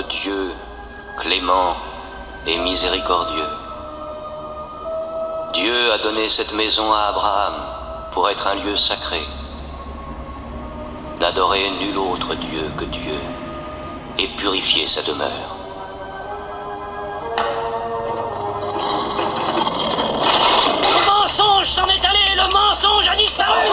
de Dieu, clément et miséricordieux. Dieu a donné cette maison à Abraham pour être un lieu sacré. N'adorez nul autre Dieu que Dieu et purifiez sa demeure. Le mensonge s'en est allé, le mensonge a disparu.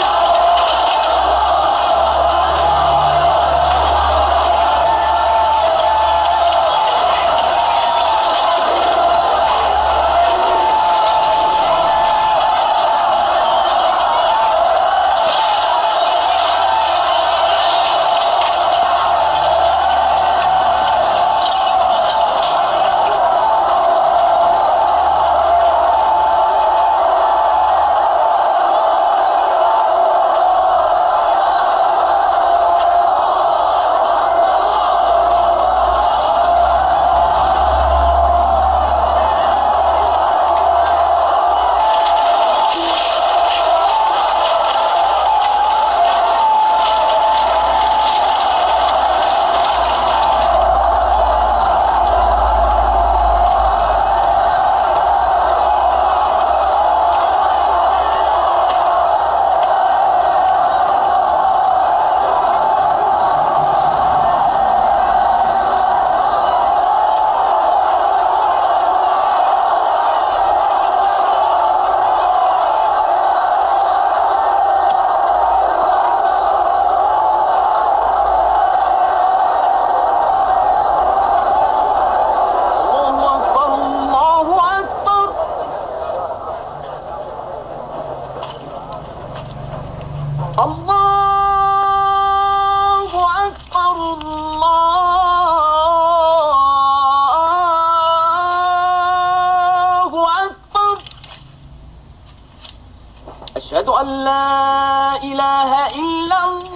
أشهد أن لا إله إلا الله.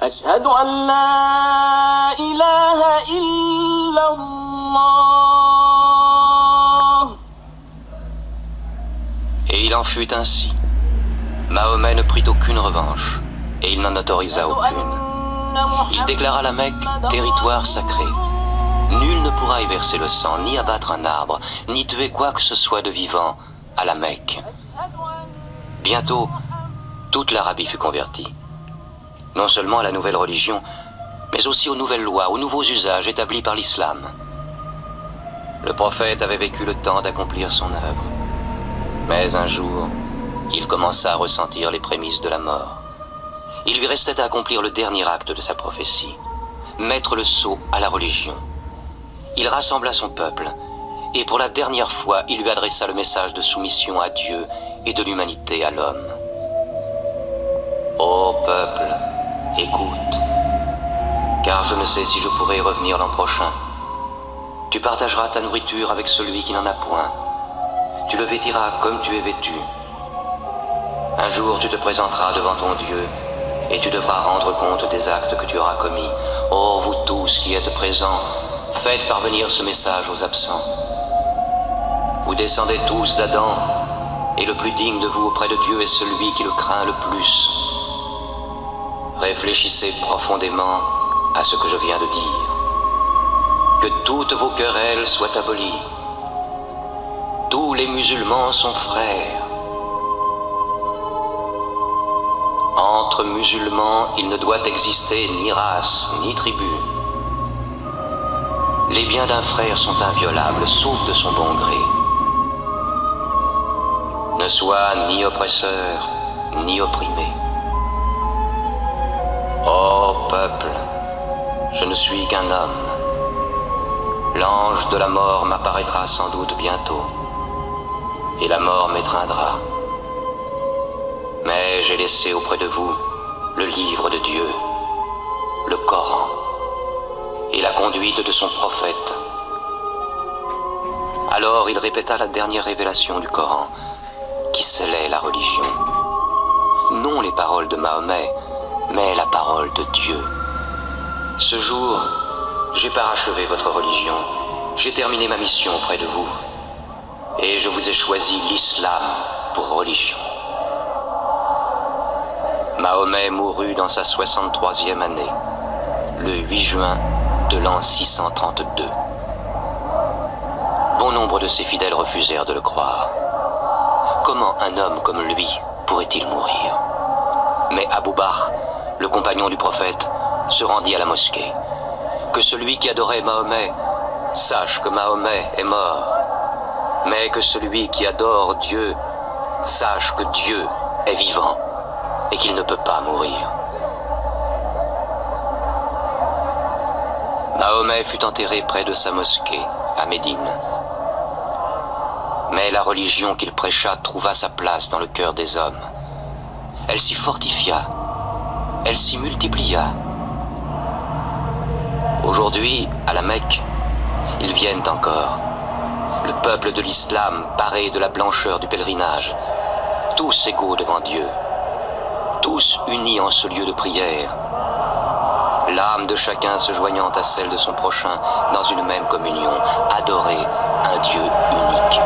أشهد أن لا إله إلا الله. Et il en fut ainsi. Mahomet ne prit aucune revanche, et il n'en autorisa aucune. Il déclara la Mecque territoire sacré. Nul ne pourra y verser le sang, ni abattre un arbre, ni tuer quoi que ce soit de vivant à la Mecque. Bientôt, toute l'Arabie fut convertie. Non seulement à la nouvelle religion, mais aussi aux nouvelles lois, aux nouveaux usages établis par l'islam. Le prophète avait vécu le temps d'accomplir son œuvre. Mais un jour, il commença à ressentir les prémices de la mort. Il lui restait à accomplir le dernier acte de sa prophétie, mettre le sceau à la religion. Il rassembla son peuple, et pour la dernière fois, il lui adressa le message de soumission à Dieu et de l'humanité à l'homme. Ô peuple, écoute, car je ne sais si je pourrai y revenir l'an prochain. Tu partageras ta nourriture avec celui qui n'en a point. Tu le vêtiras comme tu es vêtu. Un jour, tu te présenteras devant ton Dieu, et tu devras rendre compte des actes que tu auras commis. Ô vous tous qui êtes présents, faites parvenir ce message aux absents. Vous descendez tous d'Adam, et le plus digne de vous auprès de Dieu est celui qui le craint le plus. Réfléchissez profondément à ce que je viens de dire. Que toutes vos querelles soient abolies. Tous les musulmans sont frères. Entre musulmans, il ne doit exister ni race, ni tribu. Les biens d'un frère sont inviolables, sauf de son bon gré. Ne sois ni oppresseur, ni opprimé. Ô peuple, je ne suis qu'un homme. L'ange de la mort m'apparaîtra sans doute bientôt, et la mort m'étreindra. Mais j'ai laissé auprès de vous le livre de Dieu, le Coran, et la conduite de son prophète. Alors il répéta la dernière révélation du Coran, qui scellait la religion. Non les paroles de Mahomet, mais la parole de Dieu. Ce jour, j'ai parachevé votre religion, j'ai terminé ma mission auprès de vous, et je vous ai choisi l'islam pour religion. Mahomet mourut dans sa 63e année, le 8 juin de l'an 632. Bon nombre de ses fidèles refusèrent de le croire. Comment un homme comme lui pourrait-il mourir? Mais Abou Bakr, le compagnon du prophète, se rendit à la mosquée. Que celui qui adorait Mahomet sache que Mahomet est mort, mais que celui qui adore Dieu sache que Dieu est vivant et qu'il ne peut pas mourir. Mahomet fut enterré près de sa mosquée, à Médine. Mais la religion qu'il prêcha trouva sa place dans le cœur des hommes. Elle s'y fortifia, elle s'y multiplia. Aujourd'hui, à la Mecque, ils viennent encore. Le peuple de l'islam paré de la blancheur du pèlerinage, tous égaux devant Dieu, tous unis en ce lieu de prière, l'âme de chacun se joignant à celle de son prochain dans une même communion, adorer un Dieu unique.